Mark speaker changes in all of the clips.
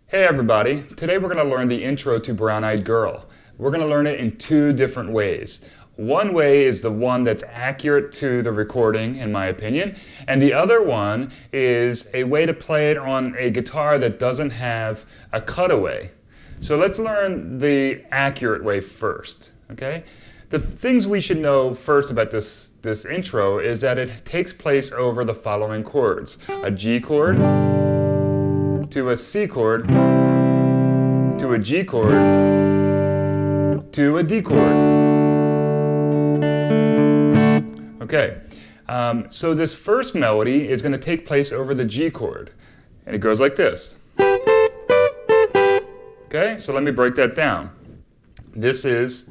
Speaker 1: Hey everybody, today we're going to learn the intro to Brown Eyed Girl. We're going to learn it in two different ways. One way is the one that's accurate to the recording, in my opinion, and the other one is a way to play it on a guitar that doesn't have a cutaway. So let's learn the accurate way first, okay? The things we should know first about this intro is that it takes place over the following chords: a G chord, to a C chord, to a G chord, to a D chord. Okay, so this first melody is going to take place over the G chord, and it goes like this. Okay, so let me break that down. This is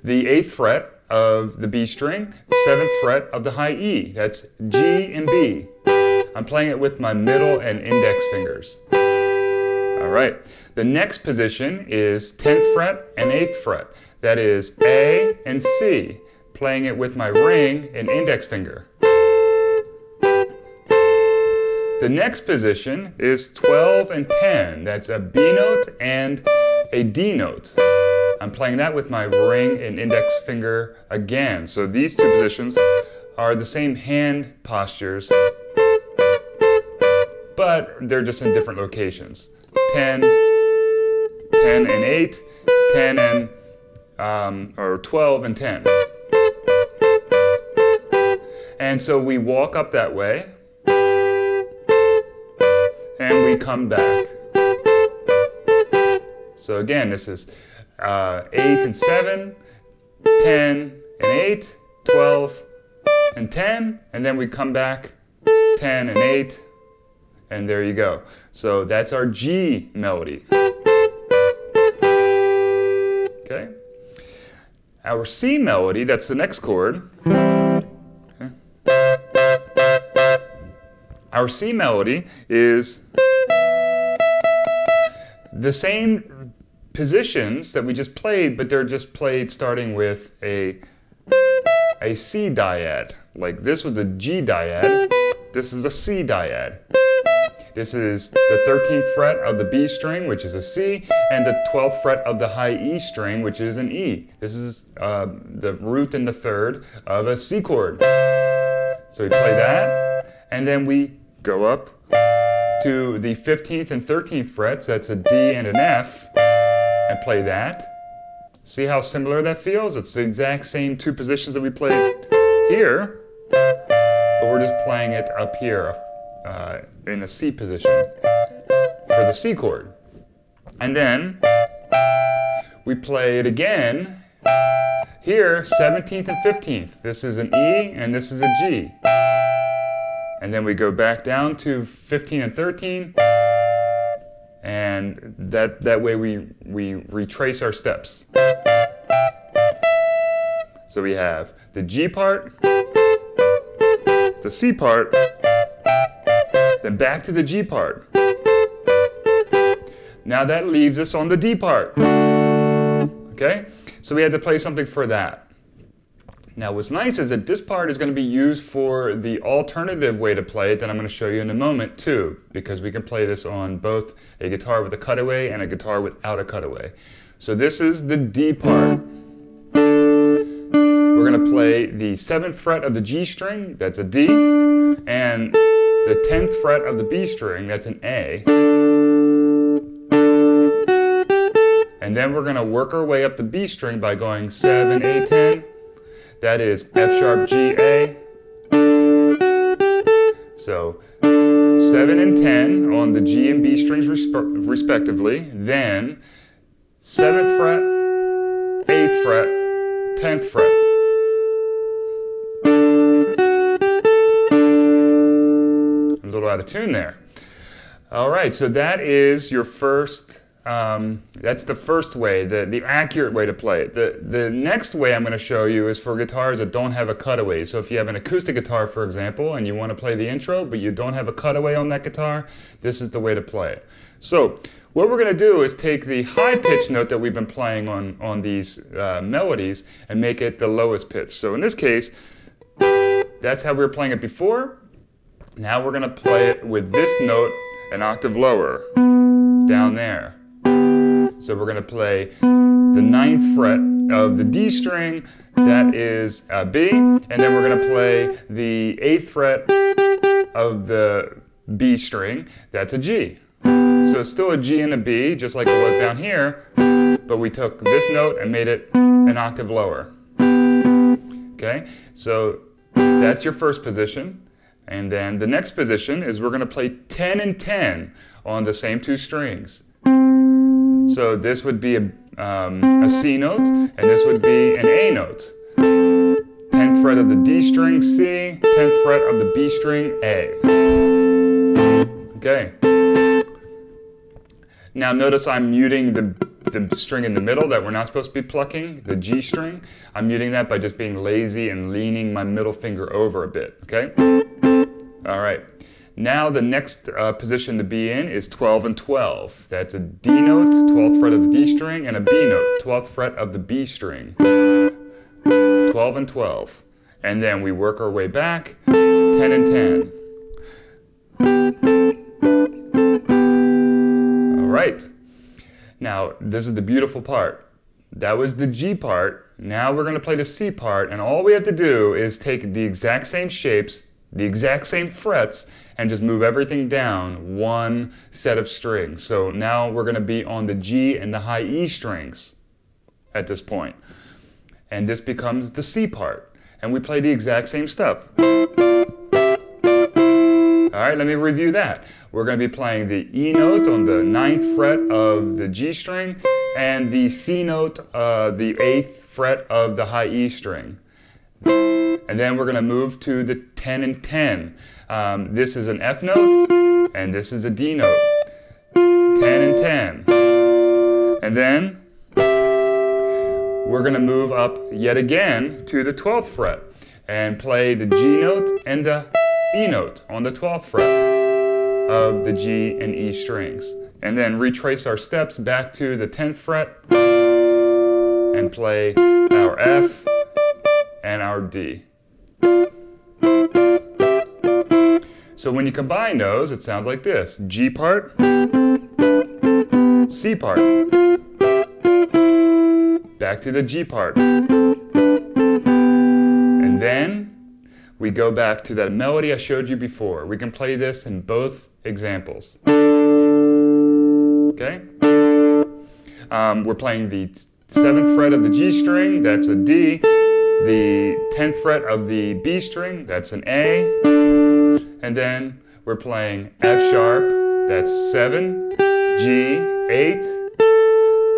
Speaker 1: the 8th fret of the B string, 7th fret of the high E. That's G and B. I'm playing it with my middle and index fingers. All right. The next position is 10th fret and 8th fret. That is A and C, playing it with my ring and index finger. The next position is 12 and 10. That's a B note and a D note. I'm playing that with my ring and index finger again. So these two positions are the same hand postures, but they're just in different locations. 10, 10 and 8, 10 and, or 12 and 10. And so we walk up that way, and we come back. So again, this is 8 and 7, 10 and 8, 12 and 10, and then we come back 10 and 8, and there you go. So that's our G melody. Okay. Our C melody, that's the next chord. Okay. Our C melody is the same positions that we just played, but they're just played starting with a C dyad. Like this was a G dyad, this is a C dyad. This is the 13th fret of the B string, which is a C, and the 12th fret of the high E string, which is an E. This is the root and the third of a C chord. So we play that, and then we go up to the 15th and 13th frets, that's a D and an F, and play that. See how similar that feels? It's the exact same two positions that we played here, but we're just playing it up here in a C position for the C chord. And then we play it again here, 17th and 15th. This is an E and this is a G. And then we go back down to 15 and 13, and that way we retrace our steps. So we have the G part, the C part, then back to the G part. Now that leaves us on the D part. Okay? So we had to play something for that. Now what's nice is that this part is going to be used for the alternative way to play it that I'm going to show you in a moment too, because we can play this on both a guitar with a cutaway and a guitar without a cutaway. So this is the D part. We're going to play the 7th fret of the G string, that's a D, and the 10th fret of the B string, that's an A. And then we're going to work our way up the B string by going 7, 8, 10. That is F sharp, G, A. So 7 and 10 on the G and B strings respectively. Then 7th fret, 8th fret, 10th fret. A little out of tune there. All right, so that is your first. That's the first way, the accurate way to play it. The next way I'm going to show you is for guitars that don't have a cutaway. So if you have an acoustic guitar, for example, and you want to play the intro, but you don't have a cutaway on that guitar, this is the way to play it. So what we're going to do is take the high pitch note that we've been playing on these melodies and make it the lowest pitch. So in this case, that's how we were playing it before. Now we're going to play it with this note an octave lower. down there. So we're going to play the 9th fret of the D string, that is a B, and then we're going to play the 8th fret of the B string, that's a G. So it's still a G and a B, just like it was down here, but we took this note and made it an octave lower. Okay, so that's your first position. And then the next position is we're going to play 10 and 10 on the same 2 strings. So this would be a C note, and this would be an A note. 10th fret of the D string, C, 10th fret of the B string, A. Okay. Now notice I'm muting the string in the middle that we're not supposed to be plucking, the G string. I'm muting that by just being lazy and leaning my middle finger over a bit, okay? All right. Now the next position to be in is 12 and 12. That's a D note, 12th fret of the D string, and a B note, 12th fret of the B string. 12 and 12. And then we work our way back, 10 and 10. All right. Now, this is the beautiful part. That was the G part. Now we're going to play the C part, and all we have to do is take the exact same shapes, the exact same frets, and just move everything down one set of strings. So now we're going to be on the G and the high E strings at this point. And this becomes the C part. And we play the exact same stuff. All right, let me review that. We're going to be playing the E note on the 9th fret of the G string and the C note, the 8th fret of the high E string. And then we're going to move to the 10 and 10. This is an F note, and this is a D note. 10 and 10. And then we're going to move up yet again to the 12th fret and play the G note and the E note on the 12th fret of the G and E strings. And then retrace our steps back to the 10th fret and play our F and our D. So when you combine those, it sounds like this. G part, C part, back to the G part. And then we go back to that melody I showed you before. We can play this in both examples. Okay? We're playing the 7th fret of the G string, that's a D. The 10th fret of the B string, that's an A. And then we're playing F sharp, that's 7, G, 8,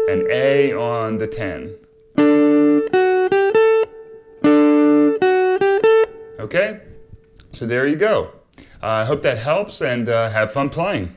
Speaker 1: and A on the 10. Okay, so there you go. I hope that helps, and have fun playing.